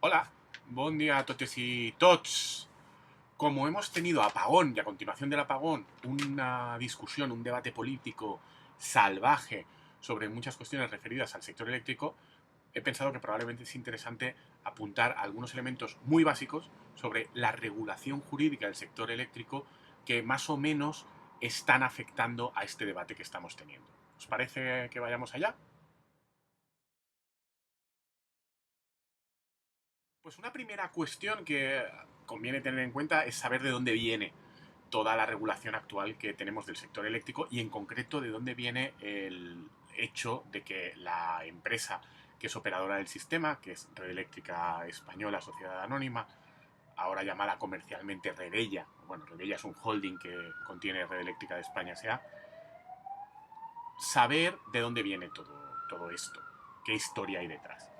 Hola, buen día a totes y tots. Como hemos tenido apagón y a continuación del apagón una discusión, un debate político salvaje sobre muchas cuestiones referidas al sector eléctrico, he pensado que probablemente es interesante apuntar algunos elementos muy básicos sobre la regulación jurídica del sector eléctrico que más o menos están afectando a este debate que estamos teniendo. ¿Os parece que vayamos allá? Pues una primera cuestión que conviene tener en cuenta es saber de dónde viene toda la regulación actual que tenemos del sector eléctrico y en concreto de dónde viene el hecho de que la empresa que es operadora del sistema, que es Red Eléctrica Española Sociedad Anónima, ahora llamada comercialmente Redella, bueno, Redella es un holding que contiene Red Eléctrica de España S.A., saber de dónde viene todo esto, qué historia hay detrás.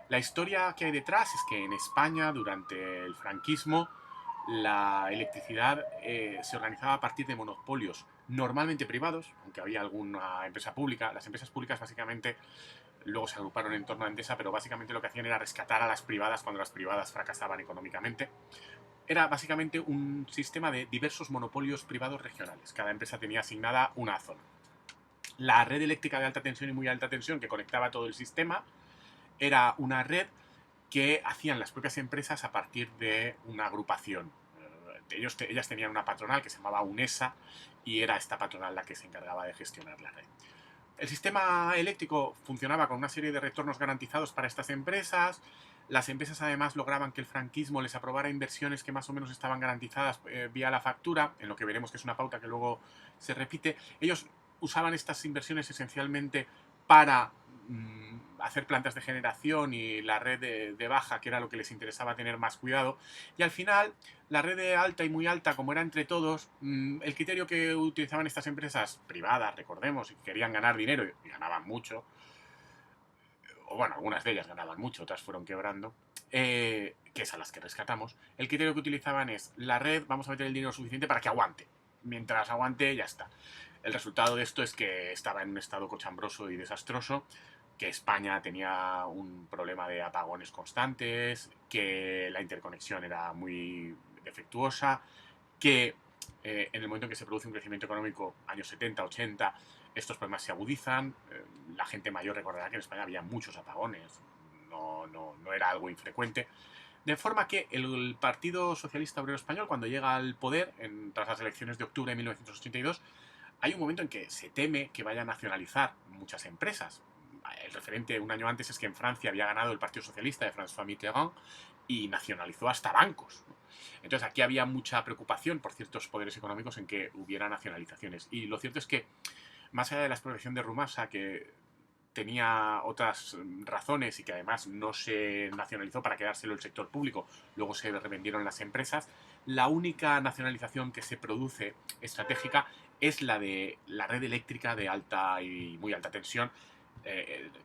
La historia que hay detrás es que en España, durante el franquismo, la electricidad se organizaba a partir de monopolios normalmente privados, aunque había alguna empresa pública. Las empresas públicas básicamente luego se agruparon en torno a Endesa, pero básicamente lo que hacían era rescatar a las privadas cuando las privadas fracasaban económicamente. Era básicamente un sistema de diversos monopolios privados regionales. Cada empresa tenía asignada una zona. La red eléctrica de alta tensión y muy alta tensión que conectaba todo el sistema era una red que hacían las propias empresas a partir de una agrupación. Ellas tenían una patronal que se llamaba UNESA y era esta patronal la que se encargaba de gestionar la red. El sistema eléctrico funcionaba con una serie de retornos garantizados para estas empresas. Las empresas además lograban que el franquismo les aprobara inversiones que más o menos estaban garantizadas vía la factura, en lo que veremos que es una pauta que luego se repite. Ellos usaban estas inversiones esencialmente para hacer plantas de generación y la red de baja, que era lo que les interesaba tener más cuidado. Y al final, la red de alta y muy alta, como era entre todos, el criterio que utilizaban estas empresas privadas, recordemos, y que querían ganar dinero y ganaban mucho, o bueno, algunas de ellas ganaban mucho, otras fueron quebrando, que es a las que rescatamos, el criterio que utilizaban es la red, vamos a meter el dinero suficiente para que aguante. Mientras aguante, ya está. El resultado de esto es que estaba en un estado cochambroso y desastroso, que España tenía un problema de apagones constantes, que la interconexión era muy defectuosa, que en el momento en que se produce un crecimiento económico, años 70, 80, estos problemas se agudizan. La gente mayor recordará que en España había muchos apagones, no era algo infrecuente. De forma que el Partido Socialista Obrero Español, cuando llega al poder, tras las elecciones de octubre de 1982, hay un momento en que se teme que vaya a nacionalizar muchas empresas. El referente un año antes es que en Francia había ganado el Partido Socialista de François Mitterrand y nacionalizó hasta bancos. Entonces aquí había mucha preocupación por ciertos poderes económicos en que hubiera nacionalizaciones. Y lo cierto es que, más allá de la expropiación de Rumasa, que tenía otras razones y que además no se nacionalizó para quedárselo el sector público, luego se revendieron las empresas, la única nacionalización que se produce estratégica es la de la red eléctrica de alta y muy alta tensión,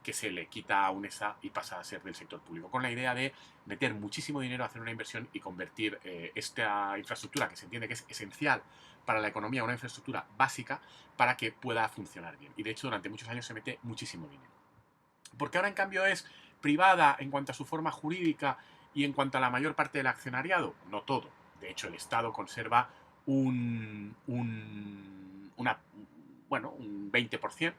que se le quita a UNESA y pasa a ser del sector público, con la idea de meter muchísimo dinero a hacer una inversión y convertir esta infraestructura, que se entiende que es esencial para la economía, una infraestructura básica, para que pueda funcionar bien. Y de hecho durante muchos años se mete muchísimo dinero. Porque ahora en cambio es privada en cuanto a su forma jurídica y en cuanto a la mayor parte del accionariado, no todo. De hecho, el Estado conserva una, bueno, un 20%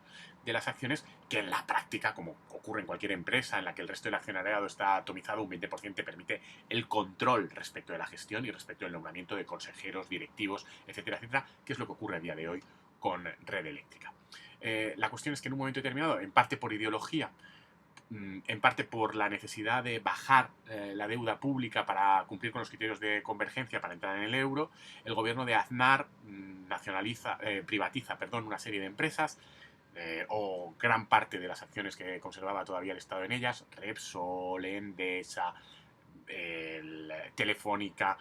de las acciones, que en la práctica, como ocurre en cualquier empresa en la que el resto del accionariado está atomizado, un 20% te permite el control respecto de la gestión y respecto del nombramiento de consejeros, directivos, etcétera, etcétera, que es lo que ocurre a día de hoy con Red Eléctrica. La cuestión es que en un momento determinado, en parte por ideología, en parte por la necesidad de bajar la deuda pública para cumplir con los criterios de convergencia para entrar en el euro, el gobierno de Aznar privatiza una serie de empresas, o gran parte de las acciones que conservaba todavía el Estado en ellas, Repsol, Endesa, Telefónica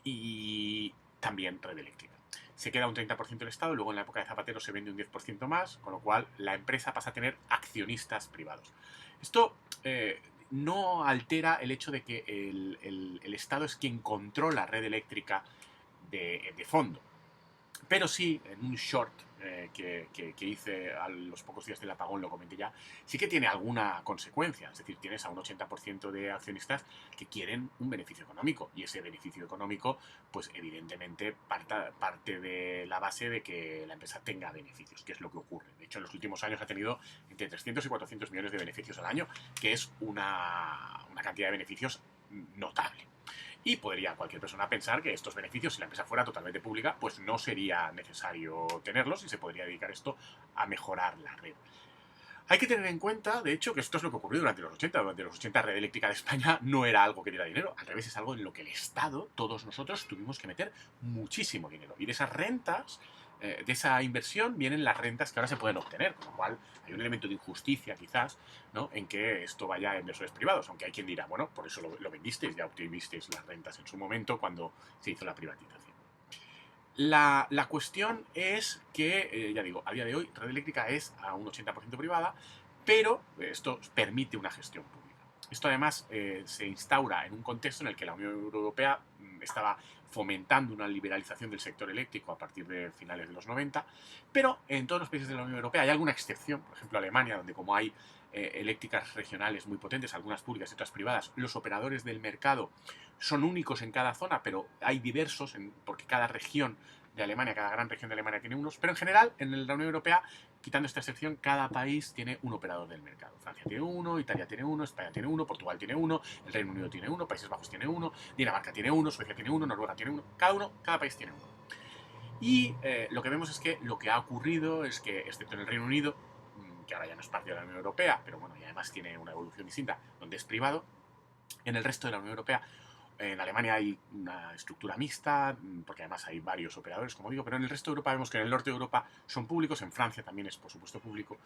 y también Red Eléctrica. Se queda un 30% el Estado, luego en la época de Zapatero se vende un 10% más, con lo cual la empresa pasa a tener accionistas privados. Esto no altera el hecho de que el Estado es quien controla la red eléctrica de fondo. Pero sí, en un short, que hice a los pocos días del apagón, lo comenté ya, sí que tiene alguna consecuencia. Es decir, tienes a un 80% de accionistas que quieren un beneficio económico, y ese beneficio económico, pues evidentemente parte de la base de que la empresa tenga beneficios, que es lo que ocurre. De hecho, en los últimos años ha tenido entre 300 y 400 millones de beneficios al año, que es una cantidad de beneficios notable. Y podría cualquier persona pensar que estos beneficios, si la empresa fuera totalmente pública, pues no sería necesario tenerlos y se podría dedicar esto a mejorar la red. Hay que tener en cuenta, de hecho, que esto es lo que ocurrió durante los 80. Durante los 80, Red Eléctrica de España no era algo que diera dinero. Al revés, es algo en lo que el Estado, todos nosotros, tuvimos que meter muchísimo dinero. Y de esas rentas, de esa inversión, vienen las rentas que ahora se pueden obtener. Con lo cual, hay un elemento de injusticia, quizás, ¿no?, en que esto vaya a inversores privados. Aunque hay quien dirá, bueno, por eso lo vendisteis, ya obtuvisteis las rentas en su momento cuando se hizo la privatización. La cuestión es que, ya digo, a día de hoy Red Eléctrica es a un 80% privada, pero esto permite una gestión pública. Esto además se instaura en un contexto en el que la Unión Europea estaba fomentando una liberalización del sector eléctrico a partir de finales de los 90, pero en todos los países de la Unión Europea hay alguna excepción, por ejemplo Alemania, donde como hay eléctricas regionales muy potentes, algunas públicas y otras privadas, los operadores del mercado son únicos en cada zona, pero hay diversos, porque cada región de Alemania, cada gran región de Alemania tiene unos, pero en general, en la Unión Europea, quitando esta excepción, cada país tiene un operador del mercado. Francia tiene uno, Italia tiene uno, España tiene uno, Portugal tiene uno, el Reino Unido tiene uno, Países Bajos tiene uno, Dinamarca tiene uno, Suecia tiene uno, Noruega tiene uno, cada país tiene uno. Y lo que vemos es que lo que ha ocurrido es que, excepto en el Reino Unido, que ahora ya no es parte de la Unión Europea, pero bueno, y además tiene una evolución distinta, donde es privado, en el resto de la Unión Europea, en Alemania hay una estructura mixta, porque además hay varios operadores, como digo, pero en el resto de Europa vemos que en el norte de Europa son públicos, en Francia también es, por supuesto, público,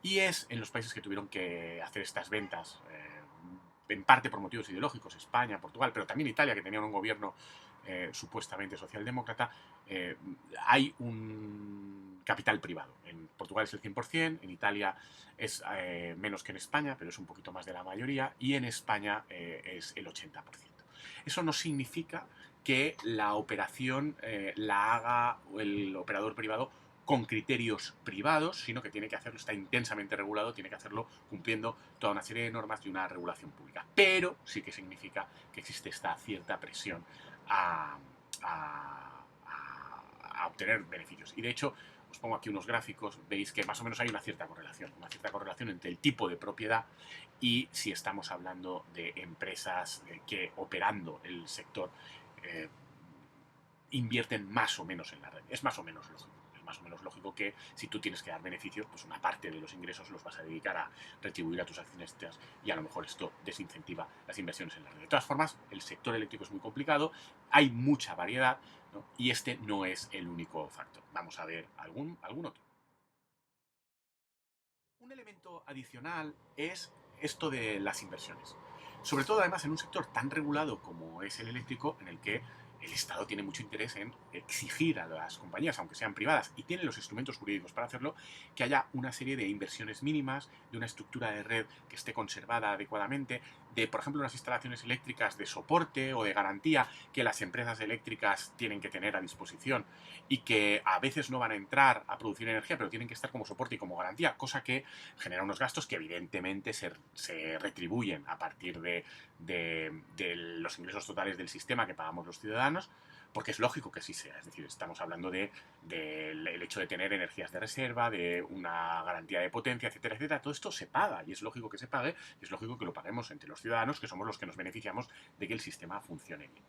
y es en los países que tuvieron que hacer estas ventas, en parte por motivos ideológicos, España, Portugal, pero también Italia, que tenían un gobierno supuestamente socialdemócrata, hay un capital privado. En Portugal es el 100%, en Italia es menos que en España, pero es un poquito más de la mayoría, y en España es el 80%. Eso no significa que la operación la haga el operador privado con criterios privados, sino que tiene que hacerlo, está intensamente regulado, tiene que hacerlo cumpliendo toda una serie de normas de una regulación pública. Pero sí que significa que existe esta cierta presión a, a, a obtener beneficios. Y de hecho, os pongo aquí unos gráficos, veis que más o menos hay una cierta correlación entre el tipo de propiedad y si estamos hablando de empresas que operando el sector invierten más o menos en la red. Es más o menos lógico. Es más o menos lógico que si tú tienes que dar beneficios, pues una parte de los ingresos los vas a dedicar a retribuir a tus accionistas y a lo mejor esto desincentiva las inversiones en la red. De todas formas, el sector eléctrico es muy complicado, hay mucha variedad, ¿no?, y este no es el único factor. Vamos a ver algún otro. Un elemento adicional es esto de las inversiones. Sobre todo, además, en un sector tan regulado como es el eléctrico, en el que el Estado tiene mucho interés en exigir a las compañías, aunque sean privadas, y tienen los instrumentos jurídicos para hacerlo, que haya una serie de inversiones mínimas, de una estructura de red que esté conservada adecuadamente, de, por ejemplo, unas instalaciones eléctricas de soporte o de garantía que las empresas eléctricas tienen que tener a disposición y que a veces no van a entrar a producir energía, pero tienen que estar como soporte y como garantía, cosa que genera unos gastos que evidentemente se retribuyen a partir de los ingresos totales del sistema que pagamos los ciudadanos, porque es lógico que así sea. Es decir, estamos hablando del hecho de tener energías de reserva, de una garantía de potencia, etcétera, etcétera. Todo esto se paga y es lógico que se pague y es lógico que lo paguemos entre los ciudadanos, que somos los que nos beneficiamos de que el sistema funcione bien.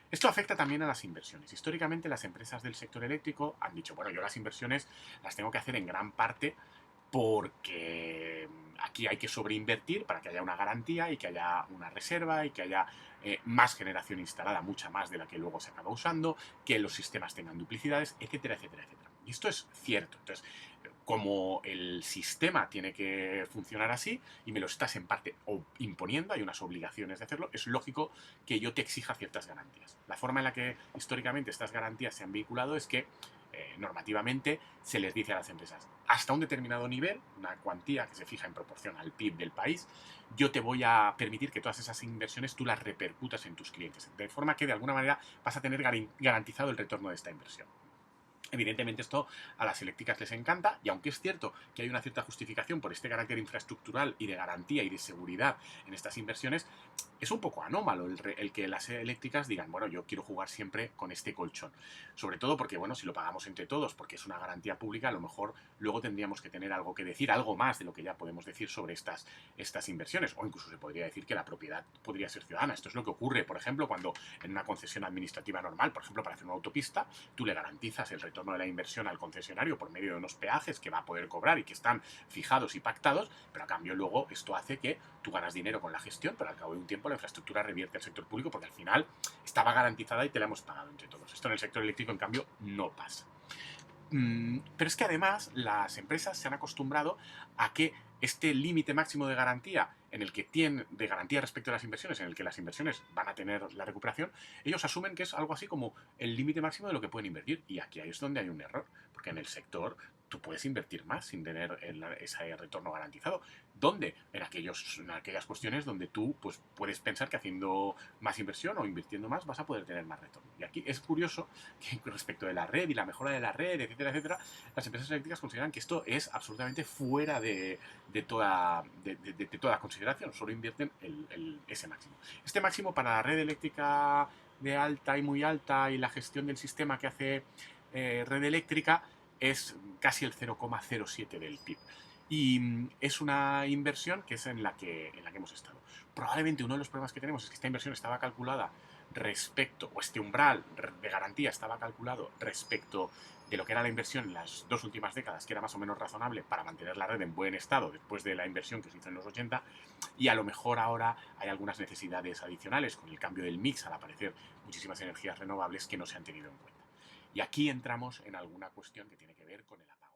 Esto afecta también a las inversiones. Históricamente las empresas del sector eléctrico han dicho, bueno, yo las inversiones las tengo que hacer en gran parte porque aquí hay que sobreinvertir para que haya una garantía y que haya una reserva y que haya más generación instalada, mucha más de la que luego se acaba usando, que los sistemas tengan duplicidades, etcétera, etcétera, etcétera. Y esto es cierto. Entonces, como el sistema tiene que funcionar así y me lo estás en parte imponiendo, hay unas obligaciones de hacerlo, es lógico que yo te exija ciertas garantías. La forma en la que históricamente estas garantías se han vinculado es que normativamente se les dice a las empresas, hasta un determinado nivel, una cuantía que se fija en proporción al PIB del país, yo te voy a permitir que todas esas inversiones tú las repercutas en tus clientes, de forma que de alguna manera vas a tener garantizado el retorno de esta inversión. Evidentemente esto a las eléctricas les encanta, y aunque es cierto que hay una cierta justificación por este carácter infraestructural y de garantía y de seguridad en estas inversiones, es un poco anómalo el que las eléctricas digan, bueno, yo quiero jugar siempre con este colchón. Sobre todo porque, bueno, si lo pagamos entre todos, porque es una garantía pública, a lo mejor luego tendríamos que tener algo que decir, algo más de lo que ya podemos decir sobre estas inversiones, o incluso se podría decir que la propiedad podría ser ciudadana. Esto es lo que ocurre, por ejemplo, cuando en una concesión administrativa normal, por ejemplo, para hacer una autopista, tú le garantizas el retorno de la inversión al concesionario por medio de unos peajes que va a poder cobrar y que están fijados y pactados, pero a cambio luego esto hace que tú ganas dinero con la gestión, pero al cabo de un tiempo la infraestructura revierte al sector público porque al final estaba garantizada y te la hemos pagado entre todos. Esto en el sector eléctrico, en cambio, no pasa. Pero es que además las empresas se han acostumbrado a que este límite máximo de garantía en el que tienen de garantía respecto a las inversiones, en el que las inversiones van a tener la recuperación, ellos asumen que es algo así como el límite máximo de lo que pueden invertir. Y aquí es donde hay un error, porque en el sector tú puedes invertir más sin tener ese retorno garantizado. ¿Dónde? En aquellas cuestiones donde tú pues, puedes pensar que haciendo más inversión o invirtiendo más vas a poder tener más retorno. Y aquí es curioso que respecto de la red y la mejora de la red, etcétera, etcétera, las empresas eléctricas consideran que esto es absolutamente fuera de toda consideración. Solo invierten ese máximo. Este máximo para la red eléctrica de alta y muy alta y la gestión del sistema que hace red eléctrica es casi el 0,07 del PIB. Y es una inversión que es en la que hemos estado. Probablemente uno de los problemas que tenemos es que esta inversión estaba calculada respecto, o este umbral de garantía estaba calculado respecto de lo que era la inversión en las 2 últimas décadas, que era más o menos razonable para mantener la red en buen estado después de la inversión que se hizo en los 80, y a lo mejor ahora hay algunas necesidades adicionales con el cambio del mix al aparecer muchísimas energías renovables que no se han tenido en cuenta. Y aquí entramos en alguna cuestión que tiene que ver con el apagón.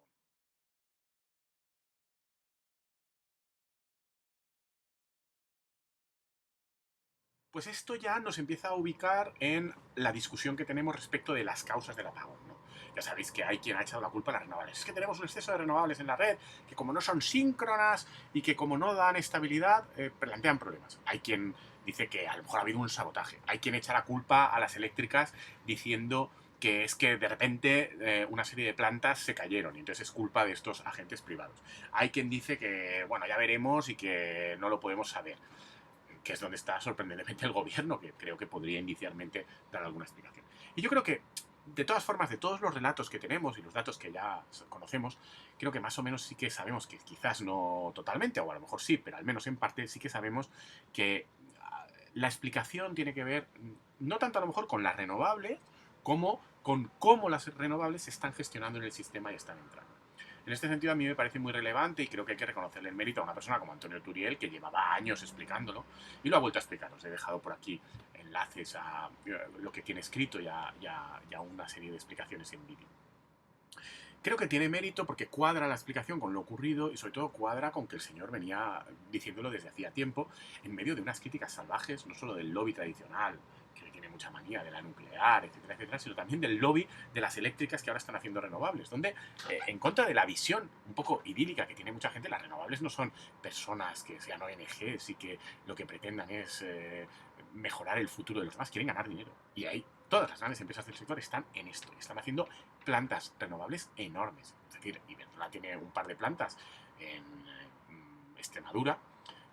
Pues esto ya nos empieza a ubicar en la discusión que tenemos respecto de las causas del apagón, ¿no? Ya sabéis que hay quien ha echado la culpa a las renovables. Es que tenemos un exceso de renovables en la red, que como no son síncronas y que como no dan estabilidad, plantean problemas. Hay quien dice que a lo mejor ha habido un sabotaje. Hay quien echa la culpa a las eléctricas diciendo que es que de repente una serie de plantas se cayeron y entonces es culpa de estos agentes privados. Hay quien dice que, bueno, ya veremos y que no lo podemos saber, que es donde está sorprendentemente el gobierno, que creo que podría inicialmente dar alguna explicación. Y yo creo que, de todas formas, de todos los relatos que tenemos y los datos que ya conocemos, creo que más o menos sí que sabemos que quizás no totalmente, o a lo mejor sí, pero al menos en parte sí que sabemos que la explicación tiene que ver no tanto a lo mejor con las renovables, como con cómo las renovables se están gestionando en el sistema y están entrando. En este sentido, a mí me parece muy relevante y creo que hay que reconocerle el mérito a una persona como Antonio Turiel, que llevaba años explicándolo y lo ha vuelto a explicar. Os he dejado por aquí enlaces a lo que tiene escrito y a una serie de explicaciones en vídeo. Creo que tiene mérito porque cuadra la explicación con lo ocurrido y sobre todo cuadra con que el señor venía diciéndolo desde hacía tiempo en medio de unas críticas salvajes, no solo del lobby tradicional, que le tiene mucha manía de la nuclear, etcétera, etcétera, sino también del lobby de las eléctricas que ahora están haciendo renovables, donde en contra de la visión un poco idílica que tiene mucha gente, las renovables no son personas que sean ONGs y que lo que pretendan es mejorar el futuro de los demás, quieren ganar dinero. Y ahí todas las grandes empresas del sector están en esto, están haciendo plantas renovables enormes. Es decir, Iberdrola tiene un par de plantas en Extremadura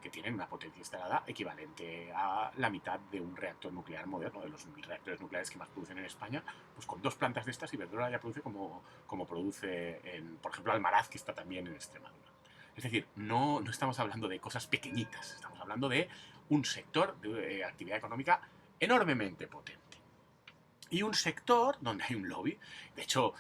que tienen una potencia instalada equivalente a la mitad de un reactor nuclear moderno, de los reactores nucleares que más producen en España. Pues con 2 plantas de estas, Iberdrola ya produce como produce, por ejemplo, Almaraz, que está también en Extremadura. Es decir, no estamos hablando de cosas pequeñitas, estamos hablando de un sector de actividad económica enormemente potente. Y un sector donde hay un lobby. De hecho,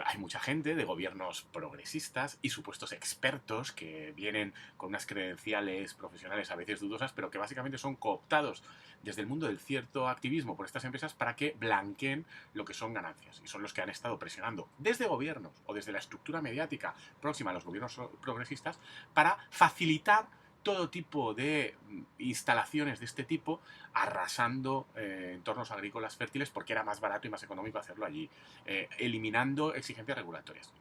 hay mucha gente de gobiernos progresistas y supuestos expertos que vienen con unas credenciales profesionales a veces dudosas, pero que básicamente son cooptados desde el mundo del cierto activismo por estas empresas para que blanqueen lo que son ganancias. Y son los que han estado presionando desde gobiernos o desde la estructura mediática próxima a los gobiernos progresistas para facilitar todo tipo de instalaciones de este tipo, arrasando entornos agrícolas fértiles porque era más barato y más económico hacerlo allí, eliminando exigencias regulatorias.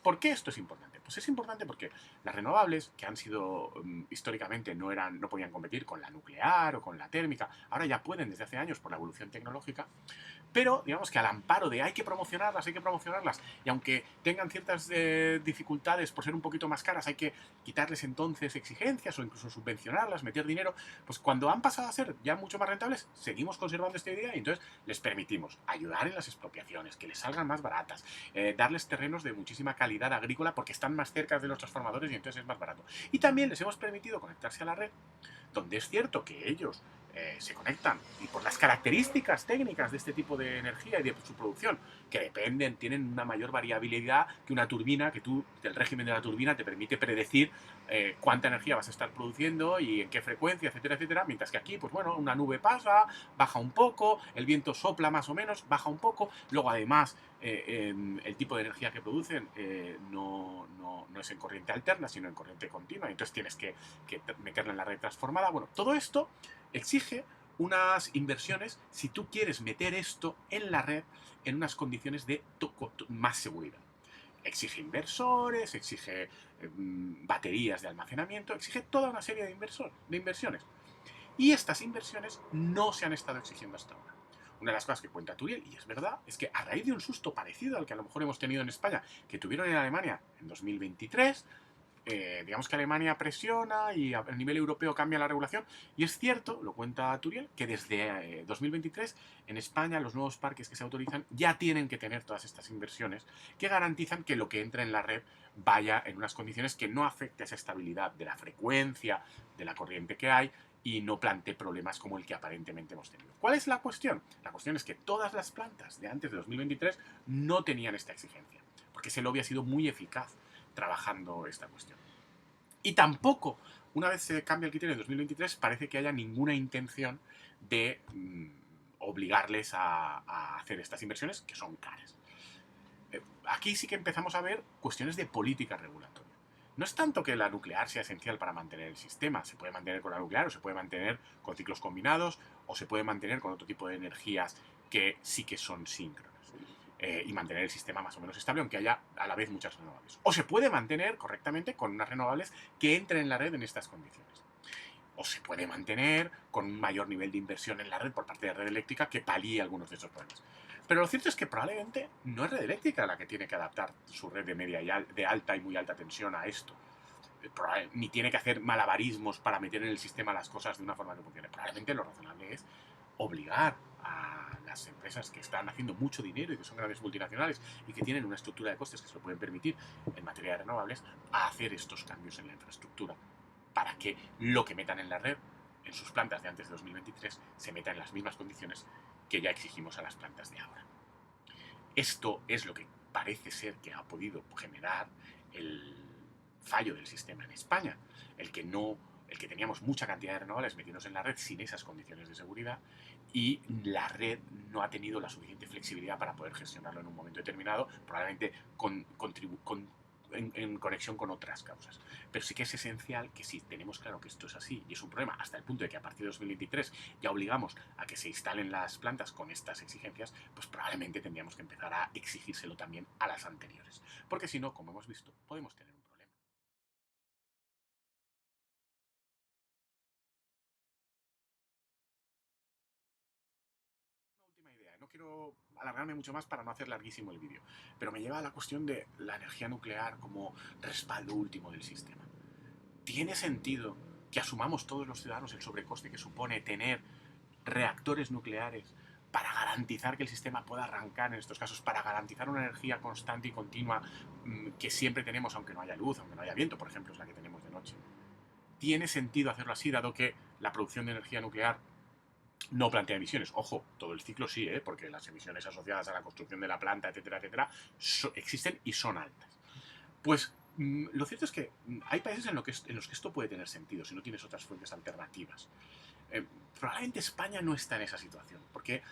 ¿Por qué esto es importante? Pues es importante porque las renovables, que han sido históricamente no podían competir con la nuclear o con la térmica, ahora ya pueden desde hace años por la evolución tecnológica, pero digamos que al amparo de hay que promocionarlas, y aunque tengan ciertas dificultades por ser un poquito más caras, hay que quitarles entonces exigencias o incluso subvencionarlas, meter dinero, pues cuando han pasado a ser ya mucho más rentables, seguimos conservando esta idea y entonces les permitimos ayudar en las expropiaciones, que les salgan más baratas, darles terrenos de muchísima calidad agrícola porque están más cerca de los transformadores y entonces es más barato. Y también les hemos permitido conectarse a la red, donde es cierto que ellos se conectan y por las características técnicas de este tipo de energía y de su producción, que tienen una mayor variabilidad que una turbina, que tú, del régimen de la turbina, te permite predecir cuánta energía vas a estar produciendo y en qué frecuencia, etcétera, etcétera, mientras que aquí, pues bueno, una nube pasa, baja un poco, el viento sopla más o menos, baja un poco, luego además el tipo de energía que producen no es en corriente alterna, sino en corriente continua, entonces tienes que meterla en la red transformada. Bueno, todo esto exige unas inversiones si tú quieres meter esto en la red en unas condiciones de más seguridad. Exige inversores, exige baterías de almacenamiento, exige toda una serie de inversiones. Y estas inversiones no se han estado exigiendo hasta ahora. Una de las cosas que cuenta Turiel, y es verdad, es que a raíz de un susto parecido al que a lo mejor hemos tenido en España, que tuvieron en Alemania en 2023, digamos que Alemania presiona y a nivel europeo cambia la regulación. Y es cierto, lo cuenta Turiel, que desde 2023 en España los nuevos parques que se autorizan ya tienen que tener todas estas inversiones que garantizan que lo que entra en la red vaya en unas condiciones que no afecte a esa estabilidad de la frecuencia, de la corriente que hay y no plantee problemas como el que aparentemente hemos tenido. ¿Cuál es la cuestión? La cuestión es que todas las plantas de antes de 2023 no tenían esta exigencia, porque ese lobby ha sido muy eficaz trabajando esta cuestión. Y tampoco, una vez se cambia el criterio en 2023, parece que haya ninguna intención de obligarles a hacer estas inversiones, que son caras. Aquí sí que empezamos a ver cuestiones de política regulatoria. No es tanto que la nuclear sea esencial para mantener el sistema, se puede mantener con la nuclear o se puede mantener con ciclos combinados o se puede mantener con otro tipo de energías que sí que son síncronas. Y mantener el sistema más o menos estable, aunque haya a la vez muchas renovables. O se puede mantener correctamente con unas renovables que entren en la red en estas condiciones. O se puede mantener con un mayor nivel de inversión en la red por parte de Red Eléctrica que palíe algunos de esos problemas. Pero lo cierto es que probablemente no es Red Eléctrica la que tiene que adaptar su red de alta y muy alta tensión a esto. Ni tiene que hacer malabarismos para meter en el sistema las cosas de una forma que funcione. Probablemente lo razonable es obligar a las empresas que están haciendo mucho dinero y que son grandes multinacionales y que tienen una estructura de costes que se lo pueden permitir en materia de renovables a hacer estos cambios en la infraestructura para que lo que metan en la red en sus plantas de antes de 2023 se meta en las mismas condiciones que ya exigimos a las plantas de ahora. Esto es lo que parece ser que ha podido generar el fallo del sistema en España, el que teníamos mucha cantidad de renovables metidos en la red sin esas condiciones de seguridad y la red no ha tenido la suficiente flexibilidad para poder gestionarlo en un momento determinado, probablemente en conexión con otras causas. Pero sí que es esencial que si tenemos claro que esto es así y es un problema hasta el punto de que a partir de 2023 ya obligamos a que se instalen las plantas con estas exigencias, pues probablemente tendríamos que empezar a exigírselo también a las anteriores. Porque si no, como hemos visto, podemos tener un problema. Una última idea, no quiero alargarme mucho más para no hacer larguísimo el vídeo, pero me lleva a la cuestión de la energía nuclear como respaldo último del sistema. ¿Tiene sentido que asumamos todos los ciudadanos el sobrecoste que supone tener reactores nucleares para garantizar que el sistema pueda arrancar en estos casos, para garantizar una energía constante y continua que siempre tenemos aunque no haya luz, aunque no haya viento, por ejemplo, es la que tenemos de noche? ¿Tiene sentido hacerlo así, dado que la producción de energía nuclear no plantea emisiones? Ojo, todo el ciclo sí, porque las emisiones asociadas a la construcción de la planta, etcétera, etcétera, existen y son altas. Pues lo cierto es que hay países en los que esto puede tener sentido si no tienes otras fuentes alternativas. Probablemente España no está en esa situación, porque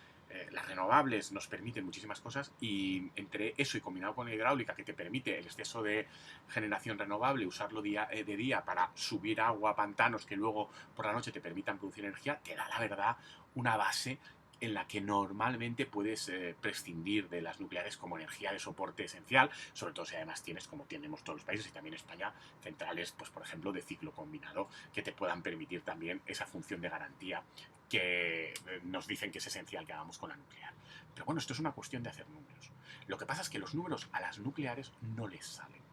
las renovables nos permiten muchísimas cosas y entre eso y combinado con la hidráulica que te permite el exceso de generación renovable, usarlo de día para subir agua a pantanos que luego por la noche te permitan producir energía, te da la verdad una base en la que normalmente puedes prescindir de las nucleares como energía de soporte esencial, sobre todo si además tienes, como tenemos todos los países y también España, centrales, pues por ejemplo, de ciclo combinado, que te puedan permitir también esa función de garantía que nos dicen que es esencial que hagamos con la nuclear. Pero bueno, esto es una cuestión de hacer números. Lo que pasa es que los números a las nucleares no les salen.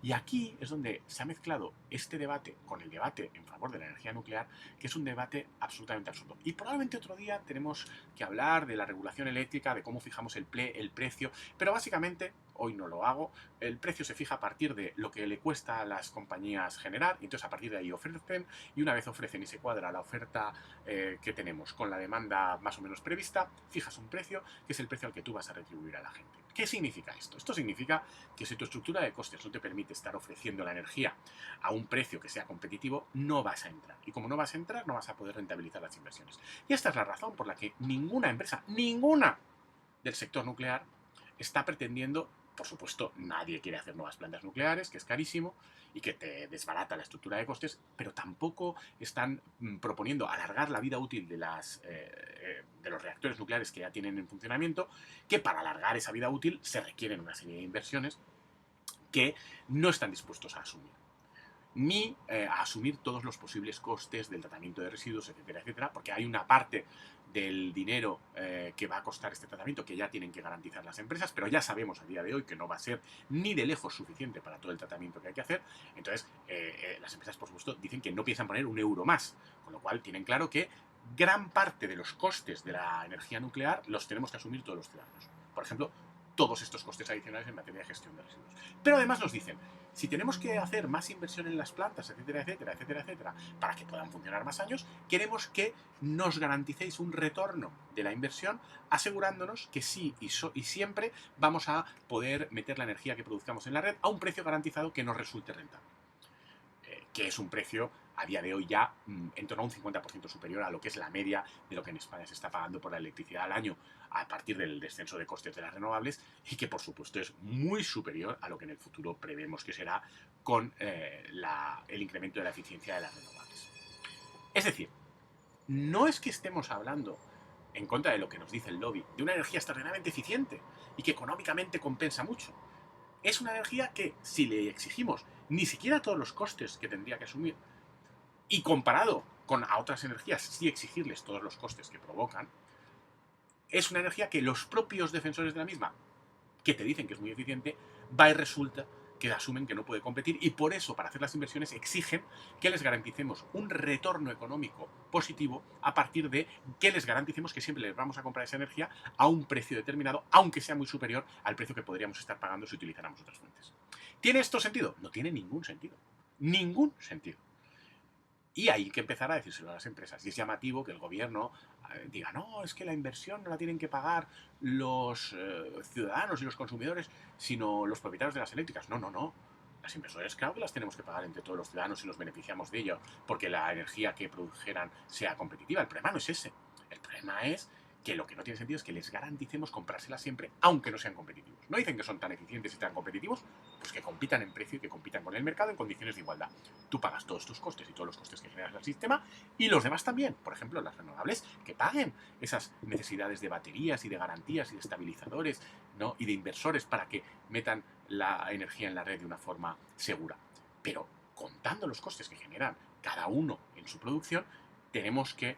Y aquí es donde se ha mezclado este debate con el debate en favor de la energía nuclear, que es un debate absolutamente absurdo. Y probablemente otro día tenemos que hablar de la regulación eléctrica, de cómo fijamos el precio, pero básicamente, hoy no lo hago, el precio se fija a partir de lo que le cuesta a las compañías generar, y entonces a partir de ahí ofrecen, y una vez ofrecen y se cuadra la oferta que tenemos con la demanda más o menos prevista, fijas un precio, que es el precio al que tú vas a retribuir a la gente. ¿Qué significa esto? Esto significa que si tu estructura de costes no te permite estar ofreciendo la energía a un precio que sea competitivo, no vas a entrar. Y como no vas a entrar, no vas a poder rentabilizar las inversiones. Y esta es la razón por la que ninguna empresa, ninguna del sector nuclear, está pretendiendo, por supuesto, nadie quiere hacer nuevas plantas nucleares, que es carísimo y que te desbarata la estructura de costes, pero tampoco están proponiendo alargar la vida útil de los reactores nucleares que ya tienen en funcionamiento, que para alargar esa vida útil se requieren una serie de inversiones que no están dispuestos a asumir, ni a asumir todos los posibles costes del tratamiento de residuos, etcétera, etcétera, porque hay una parte del dinero que va a costar este tratamiento que ya tienen que garantizar las empresas, pero ya sabemos a día de hoy que no va a ser ni de lejos suficiente para todo el tratamiento que hay que hacer. Entonces, las empresas, por supuesto, dicen que no piensan poner un euro más, con lo cual tienen claro que gran parte de los costes de la energía nuclear los tenemos que asumir todos los ciudadanos. Por ejemplo, todos estos costes adicionales en materia de gestión de residuos. Pero además nos dicen, si tenemos que hacer más inversión en las plantas, etcétera, etcétera, etcétera, etcétera, para que puedan funcionar más años, queremos que nos garanticéis un retorno de la inversión, asegurándonos que sí y siempre vamos a poder meter la energía que produzcamos en la red a un precio garantizado que nos resulte rentable. Que es un precio a día de hoy ya en torno a un 50% superior a lo que es la media de lo que en España se está pagando por la electricidad al año a partir del descenso de costes de las renovables, y que por supuesto es muy superior a lo que en el futuro prevemos que será con el incremento de la eficiencia de las renovables. Es decir, no es que estemos hablando, en contra de lo que nos dice el lobby, de una energía extraordinariamente eficiente y que económicamente compensa mucho. Es una energía que, si le exigimos ni siquiera todos los costes que tendría que asumir, y comparado con a otras energías, sí exigirles todos los costes que provocan, es una energía que los propios defensores de la misma, que te dicen que es muy eficiente, va y resulta que asumen que no puede competir, y por eso, para hacer las inversiones, exigen que les garanticemos un retorno económico positivo a partir de que les garanticemos que siempre les vamos a comprar esa energía a un precio determinado, aunque sea muy superior al precio que podríamos estar pagando si utilizáramos otras fuentes. ¿Tiene esto sentido? No tiene ningún sentido. Ningún sentido. Y hay que empezar a decírselo a las empresas. Y es llamativo que el gobierno diga, no, es que la inversión no la tienen que pagar los ciudadanos y los consumidores, sino los propietarios de las eléctricas. No, no, no. Las inversiones, claro que las tenemos que pagar entre todos los ciudadanos y nos beneficiamos de ello, porque la energía que produjeran sea competitiva. El problema no es ese. El problema es que lo que no tiene sentido es que les garanticemos comprárselas siempre, aunque no sean competitivos. No dicen que son tan eficientes y tan competitivos, pues que compitan en precio y que compitan con el mercado en condiciones de igualdad. Tú pagas todos tus costes y todos los costes que generas al sistema, y los demás también. Por ejemplo, las renovables, que paguen esas necesidades de baterías y de garantías y de estabilizadores, ¿no? Y de inversores para que metan la energía en la red de una forma segura. Pero contando los costes que generan cada uno en su producción, tenemos que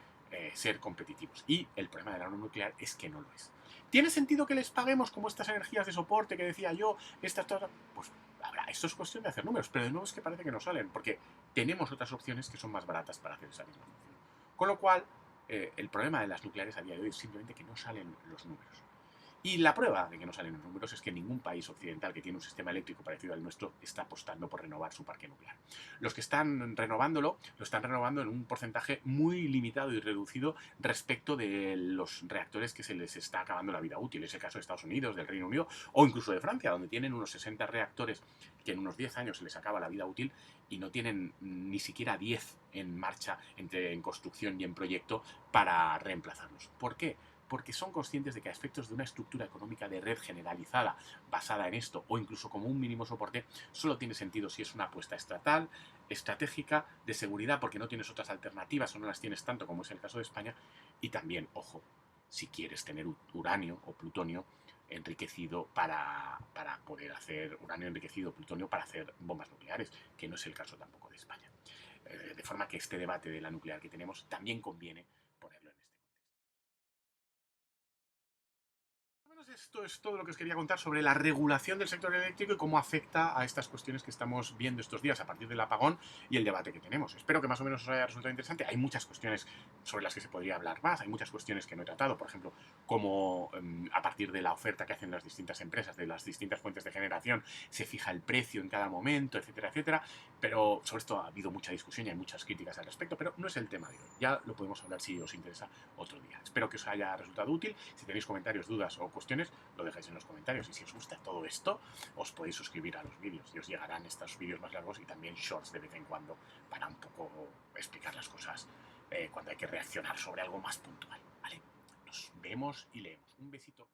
ser competitivos. Y el problema de la nuclear es que no lo es. ¿Tiene sentido que les paguemos como estas energías de soporte que decía yo? Estas todas. Pues habrá, esto es cuestión de hacer números, pero de nuevo es que parece que no salen, porque tenemos otras opciones que son más baratas para hacer esa misma función. Con lo cual, el problema de las nucleares a día de hoy es simplemente que no salen los números. Y la prueba de que no salen los números es que ningún país occidental que tiene un sistema eléctrico parecido al nuestro está apostando por renovar su parque nuclear. Los que están renovándolo, lo están renovando en un porcentaje muy limitado y reducido respecto de los reactores que se les está acabando la vida útil. Es el caso de Estados Unidos, del Reino Unido o incluso de Francia, donde tienen unos 60 reactores que en unos 10 años se les acaba la vida útil y no tienen ni siquiera 10 en marcha en construcción y en proyecto para reemplazarlos. ¿Por qué? Porque son conscientes de que a efectos de una estructura económica de red generalizada basada en esto, o incluso como un mínimo soporte, solo tiene sentido si es una apuesta estatal, estratégica, de seguridad, porque no tienes otras alternativas o no las tienes tanto como es el caso de España. Y también, ojo, si quieres tener uranio o plutonio enriquecido para poder hacer uranio enriquecido o plutonio para hacer bombas nucleares, que no es el caso tampoco de España. De forma que este debate de la nuclear que tenemos también conviene ponerlo en este contexto. Esto es todo lo que os quería contar sobre la regulación del sector eléctrico y cómo afecta a estas cuestiones que estamos viendo estos días a partir del apagón y el debate que tenemos. Espero que más o menos os haya resultado interesante. Hay muchas cuestiones sobre las que se podría hablar más, hay muchas cuestiones que no he tratado, por ejemplo, cómo a partir de la oferta que hacen las distintas empresas, de las distintas fuentes de generación, se fija el precio en cada momento, etcétera, etcétera. Pero sobre esto ha habido mucha discusión y hay muchas críticas al respecto, pero no es el tema de hoy. Ya lo podemos hablar si os interesa otro día. Espero que os haya resultado útil. Si tenéis comentarios, dudas o cuestiones, lo dejáis en los comentarios. Y si os gusta todo esto, os podéis suscribir a los vídeos y os llegarán estos vídeos más largos y también shorts de vez en cuando para un poco explicar las cosas cuando hay que reaccionar sobre algo más puntual. ¿Vale? Nos vemos y leemos. Un besito.